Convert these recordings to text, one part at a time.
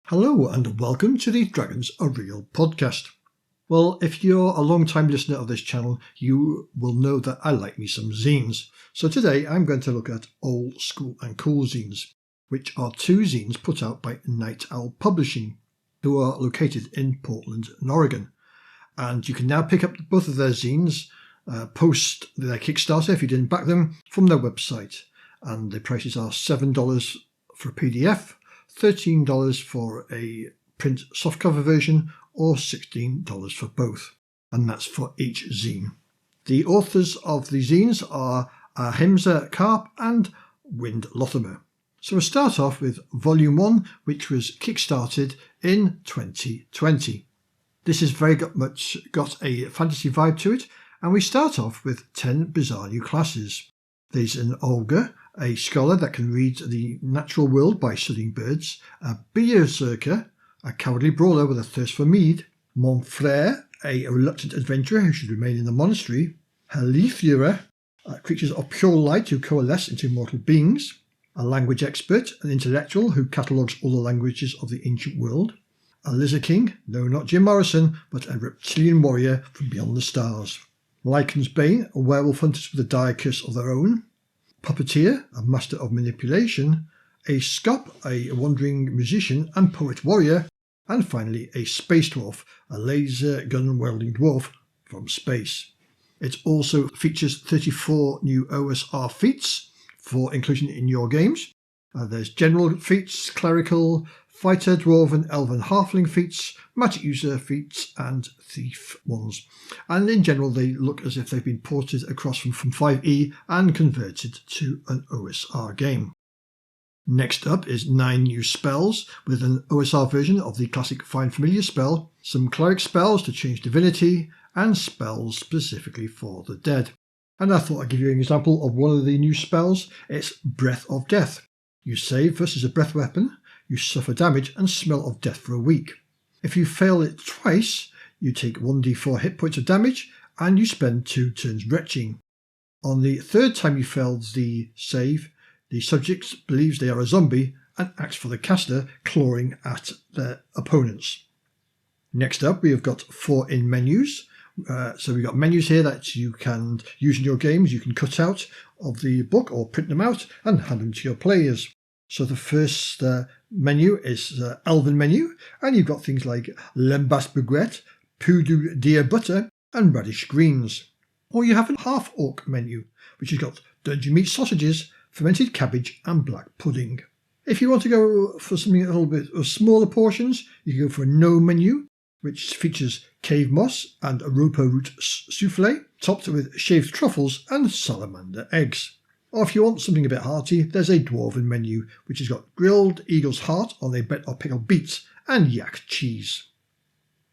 Hello and welcome to the Dragons Are Real podcast. Well, if you're a long-time listener of this channel, you will know that I like me some zines. So today I'm going to look at Old School and Cool zines, which are two zines put out by Night Owl Publishing, who are located in Portland, Oregon. And you can now pick up both of their zines, post their Kickstarter if you didn't back them, from their website. And the prices are $7 for a PDF, $13 for a print softcover version, or $16 for both, and that's for each zine. The authors of the zines are Ahimsa Karp and Wind Lothamer. So we'll start off with Volume 1, which was kickstarted in 2020. This has very much got a fantasy vibe to it, and we start off with 10 bizarre new classes. There's an Olga, a scholar that can read the natural world by studying birds, a berserker, a cowardly brawler with a thirst for mead, Mon Frere, a reluctant adventurer who should remain in the monastery, Halithura, creatures of pure light who coalesce into mortal beings, a language expert, an intellectual who catalogues all the languages of the ancient world, a lizard king, no, not Jim Morrison, but a reptilian warrior from beyond the stars, Lycan's Bane, a werewolf hunters with a dire curse of their own, Puppeteer, a master of manipulation, a Scop, a wandering musician and poet warrior, and finally a Space Dwarf, a laser gun-wielding dwarf from space. It also features 34 new OSR feats for inclusion in your games. There's general feats, clerical, fighter, dwarven, elven, halfling feats, magic user feats, and thief ones. And in general, they look as if they've been ported across from 5e and converted to an OSR game. Next up is 9 new spells with an OSR version of the classic Find Familiar spell, some cleric spells to change divinity, and spells specifically for the dead. And I thought I'd give you an example of one of the new spells. It's Breath of Death. You save versus a breath weapon, you suffer damage and smell of death for a week. If you fail it twice, you take 1d4 hit points of damage and you spend 2 turns retching. On the third time you fail the save, the subject believes they are a zombie and acts for the caster, clawing at their opponents. Next up, we have got 4 in menus. So we've got menus here that you can use in your games. You can cut out of the book or print them out and hand them to your players. So the first menu is Elven menu, and you've got things like Lembas Baguette, Poudre Deer Butter, and Radish Greens. Or you have a half-orc menu, which has got dungeon meat sausages, fermented cabbage, and black pudding. If you want to go for something a little bit of smaller portions, you can go for a no menu, which features cave moss and a roper root souffle, topped with shaved truffles and salamander eggs. Or if you want something a bit hearty, there's a dwarven menu, which has got grilled eagle's heart on a bed of pickled beets and yak cheese.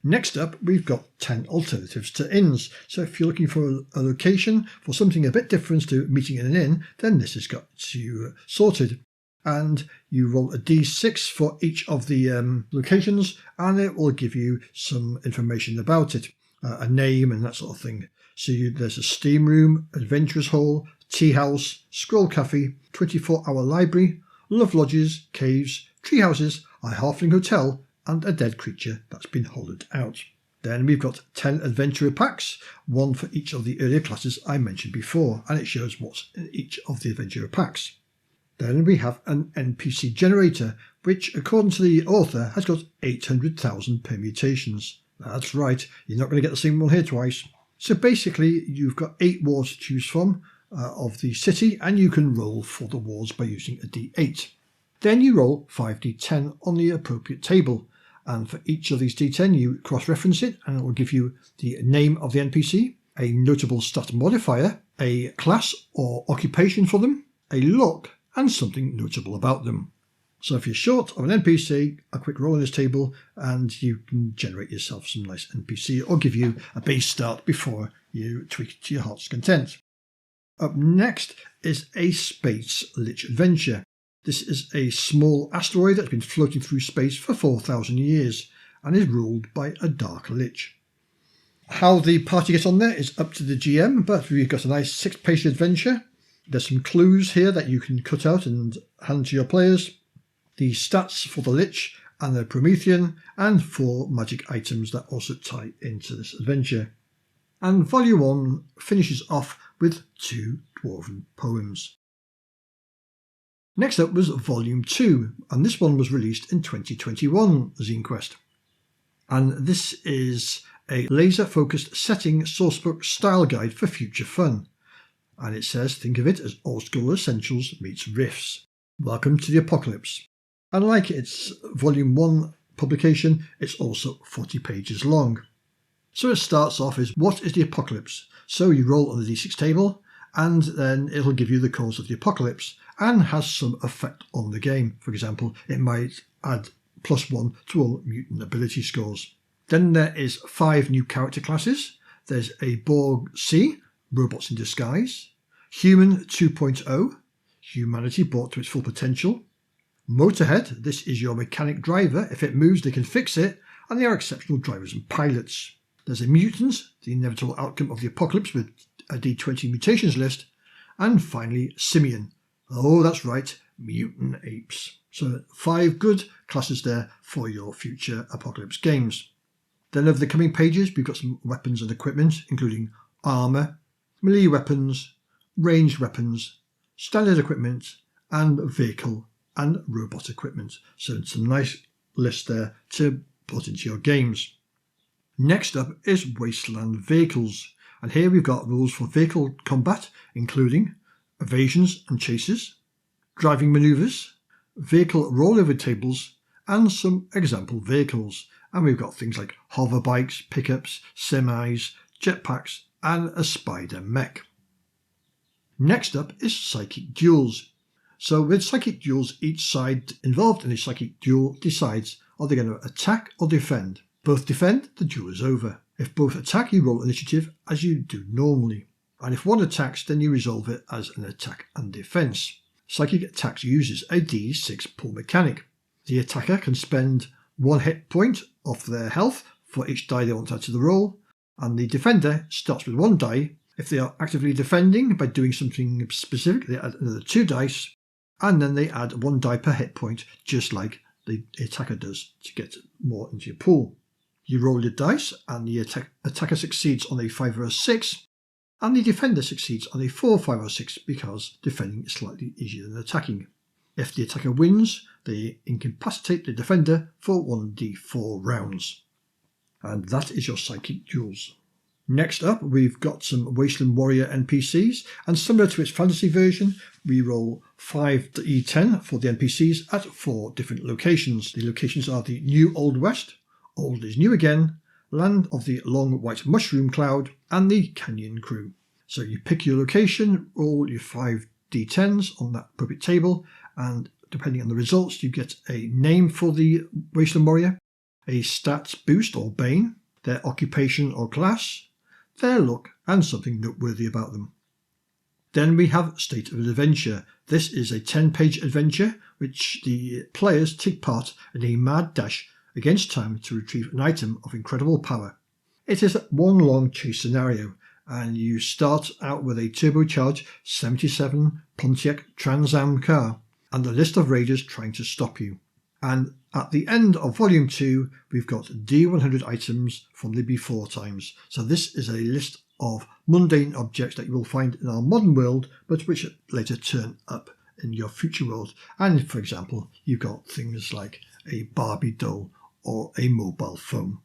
Next up, we've got 10 alternatives to inns. So if you're looking for a location for something a bit different to meeting in an inn, then this has got you sorted. And you roll a d6 for each of the locations, and it will give you some information about it, a name and that sort of thing. So there's a steam room, adventurers hall, tea house, scroll cafe, 24-hour library, love lodges, caves, tree houses, a halfling hotel, and a dead creature that's been hollowed out. Then we've got 10 adventurer packs, one for each of the earlier classes I mentioned before, and it shows what's in each of the adventurer packs. Then we have an NPC generator, which according to the author has got 800,000 permutations. That's right, you're not going to get the same one here twice. So basically you've got 8 wars to choose from of the city, and you can roll for the wars by using a d8. Then you roll 5d10 on the appropriate table, and for each of these d10 you cross-reference it, and it will give you the name of the NPC, a notable stat modifier, a class or occupation for them, a look, and something notable about them. So if you're short of an NPC, a quick roll on this table and you can generate yourself some nice NPC or give you a base start before you tweak it to your heart's content. Up next is a Space Lich Adventure. This is a small asteroid that's been floating through space for 4,000 years and is ruled by a Dark Lich. How the party gets on there is up to the GM, but we've got a nice 6-page adventure. There's some clues here that you can cut out and hand to your players. The stats for the Lich and the Promethean, and 4 magic items that also tie into this adventure. And Volume 1 finishes off with 2 Dwarven poems. Next up was Volume 2, and this one was released in 2021, Zine Quest. And this is a laser-focused setting sourcebook style guide for future fun. And it says, think of it as Old School Essentials meets Riffs. Welcome to the Apocalypse. And like its Volume 1 publication, it's also 40 pages long. So it starts off as, what is the apocalypse? So you roll on the d6 table, and then it'll give you the cause of the apocalypse, and has some effect on the game. For example, it might add +1 to all mutant ability scores. Then there is 5 new character classes. There's a Borg C, Robots in Disguise, Human 2.0, Humanity brought to its full potential, Motorhead, this is your mechanic driver. If it moves, they can fix it, and they are exceptional drivers and pilots. There's a Mutants, the inevitable outcome of the apocalypse with a D20 mutations list, and finally Simian. Oh, that's right, mutant apes. So 5 good classes there for your future apocalypse games. Then over the coming pages, we've got some weapons and equipment, including armour, melee weapons, ranged weapons, standard equipment, and vehicle and robot equipment. So it's a nice list there to put into your games. Next up is Wasteland Vehicles, and here we've got rules for vehicle combat, including evasions and chases, driving manoeuvres, vehicle rollover tables, and some example vehicles. And we've got things like hover bikes, pickups, semis, jetpacks, and a spider mech. Next up is Psychic Duels. So with Psychic Duels, each side involved in a Psychic Duel decides, are they going to attack or defend? Both defend, the duel is over. If both attack, you roll initiative as you do normally. And if one attacks, then you resolve it as an attack and defense. Psychic attacks uses a D6 pull mechanic. The attacker can spend 1 hit point off their health for each die they want to add to the roll, and the defender starts with 1 die. If they are actively defending by doing something specific, they add another 2 dice, and then they add 1 die per hit point, just like the attacker does, to get more into your pool. You roll your dice, and the attacker succeeds on a 5 or a 6, and the defender succeeds on a 4, 5 or 6 because defending is slightly easier than attacking. If the attacker wins, they incapacitate the defender for 1d4 rounds. And that is your Psychic Duels. Next up, we've got some Wasteland Warrior NPCs, and similar to its fantasy version, we roll 5d10 for the NPCs at 4 different locations. The locations are the New Old West, Old is New Again, Land of the Long White Mushroom Cloud, and the Canyon Crew. So you pick your location, roll your 5d10s on that appropriate table, and depending on the results, you get a name for the Wasteland Warrior, a stats boost or bane, their occupation or class, their look, and something noteworthy about them. Then we have State of Adventure. This is a 10-page adventure which the players take part in a mad dash against time to retrieve an item of incredible power. It is one long chase scenario, and you start out with a turbocharged 77 Pontiac Trans Am car and a list of raiders trying to stop you. And at the end of Volume 2, we've got D100 items from the before times. So this is a list of mundane objects that you will find in our modern world, but which later turn up in your future world. And for example, you've got things like a Barbie doll or a mobile phone.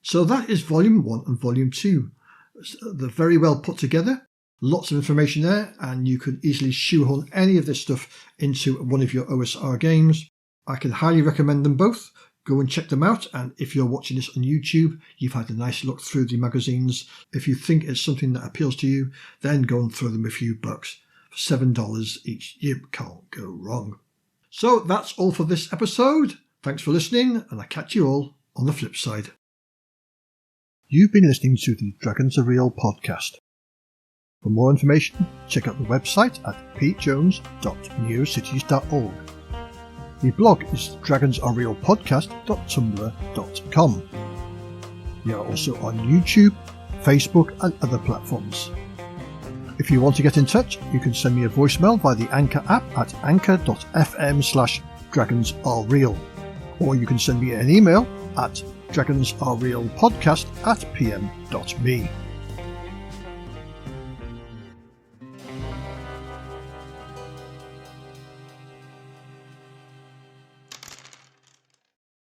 So that is Volume 1 and Volume 2. They're very well put together, lots of information there, and you can easily shoehorn any of this stuff into one of your OSR games. I can highly recommend them both. Go and check them out, and if you're watching this on YouTube, you've had a nice look through the magazines. If you think it's something that appeals to you, then go and throw them a few bucks. For $7 each, you can't go wrong. So that's all for this episode. Thanks for listening, and I'll catch you all on the flip side. You've been listening to the Dragons Are Real podcast. For more information, check out the website at petejones.neocities.org. The blog is dragonsarerealpodcast.tumblr.com. We are also on YouTube, Facebook and other platforms. If you want to get in touch, you can send me a voicemail via the Anchor app at anchor.fm/dragonsarereal, or you can send me an email at dragonsarerealpodcast@pm.me.